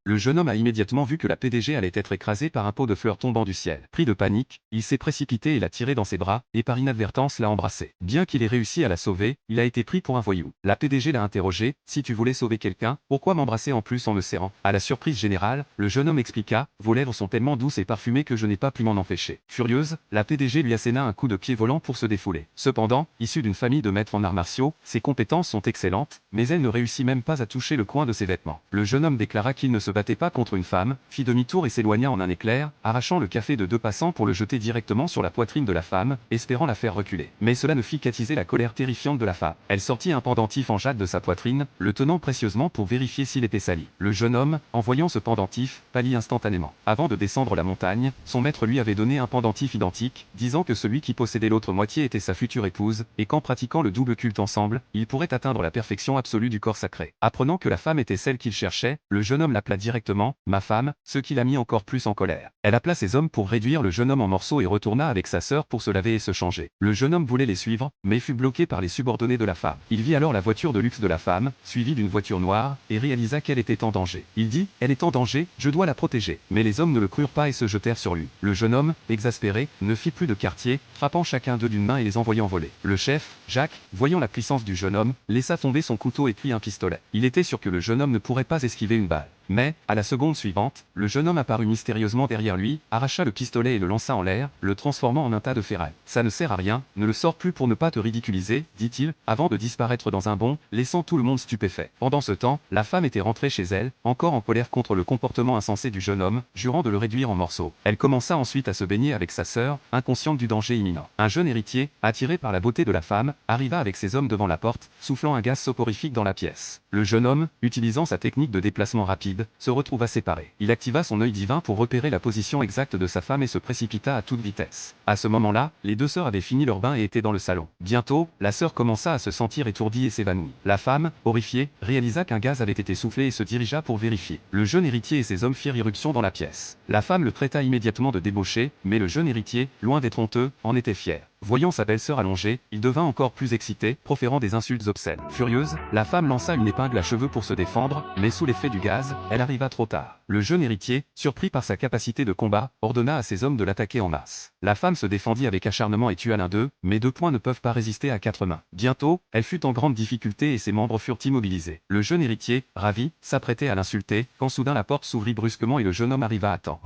Le jeune homme a immédiatement vu que la PDG allait être écrasée par un pot de fleurs tombant du ciel. Pris de panique, il s'est précipité et l'a tirée dans ses bras, et par inadvertance l'a embrassée. Bien qu'il ait réussi à la sauver, il a été pris pour un voyou. La PDG l'a interrogé: si tu voulais sauver quelqu'un, pourquoi m'embrasser en plus en me serrant? À la surprise générale, le jeune homme expliqua: vos lèvres sont tellement douces et parfumées que je n'ai pas pu m'en empêcher. Furieuse, la PDG lui asséna un coup de pied volant pour se défouler. Cependant, issue d'une famille de maîtres en arts martiaux, ses compétences sont excellentes, mais elle ne réussit même pas à toucher le coin de ses vêtements. Le jeune homme déclara qu'il ne se battait pas contre une femme, fit demi-tour et s'éloigna en un éclair, arrachant le café de deux passants pour le jeter directement sur la poitrine de la femme, espérant la faire reculer. Mais cela ne fit qu'attiser la colère terrifiante de la femme. Elle sortit un pendentif en jade de sa poitrine, le tenant précieusement pour vérifier s'il était sali. Le jeune homme, en voyant ce pendentif, pâlit instantanément. Avant de descendre la montagne, son maître lui avait donné un pendentif identique, disant que celui qui possédait l'autre moitié était sa future épouse, et qu'en pratiquant le double culte ensemble, ils pourraient atteindre la perfection absolue du corps sacré. Apprenant que la femme était celle qu'il cherchait, le jeune homme l'appela directement « ma femme », ce qui l'a mis encore plus en colère. Elle appela ses hommes pour réduire le jeune homme en morceaux et retourna avec sa sœur pour se laver et se changer. Le jeune homme voulait les suivre, mais fut bloqué par les subordonnés de la femme. Il vit alors la voiture de luxe de la femme, suivie d'une voiture noire, et réalisa qu'elle était en danger. Il dit: elle est en danger, je dois la protéger. Mais les hommes ne le crurent pas et se jetèrent sur lui. Le jeune homme, exaspéré, ne fit plus de quartier, frappant chacun d'eux d'une main et les envoyant voler. Le chef, Jacques, voyant la puissance du jeune homme, laissa tomber son couteau et prit un pistolet. Il était sûr que le jeune homme ne pourrait pas esquiver une balle. Mais, à la seconde suivante, le jeune homme apparut mystérieusement derrière lui, arracha le pistolet et le lança en l'air, le transformant en un tas de ferraille. Ça ne sert à rien, ne le sors plus pour ne pas te ridiculiser, dit-il, avant de disparaître dans un bond, laissant tout le monde stupéfait. Pendant ce temps, la femme était rentrée chez elle, encore en colère contre le comportement insensé du jeune homme, jurant de le réduire en morceaux. Elle commença ensuite à se baigner avec sa sœur, inconsciente du danger imminent. Un jeune héritier, attiré par la beauté de la femme, arriva avec ses hommes devant la porte, soufflant un gaz soporifique dans la pièce. Le jeune homme, utilisant sa technique de déplacement rapide, se retrouva séparé. Il activa son œil divin pour repérer la position exacte de sa femme et se précipita à toute vitesse. À ce moment-là, les deux sœurs avaient fini leur bain et étaient dans le salon. Bientôt, la sœur commença à se sentir étourdie et s'évanouit. La femme, horrifiée, réalisa qu'un gaz avait été soufflé et se dirigea pour vérifier. Le jeune héritier et ses hommes firent irruption dans la pièce. La femme le traita immédiatement de débauché, mais le jeune héritier, loin d'être honteux, en était fier. Voyant sa belle-sœur allongée, il devint encore plus excité, proférant des insultes obscènes. Furieuse, la femme lança une épingle à cheveux pour se défendre, mais sous l'effet du gaz, elle arriva trop tard. Le jeune héritier, surpris par sa capacité de combat, ordonna à ses hommes de l'attaquer en masse. La femme se défendit avec acharnement et tua l'un d'eux, mais deux poings ne peuvent pas résister à quatre mains. Bientôt, elle fut en grande difficulté et ses membres furent immobilisés. Le jeune héritier, ravi, s'apprêtait à l'insulter, quand soudain la porte s'ouvrit brusquement et le jeune homme arriva à temps.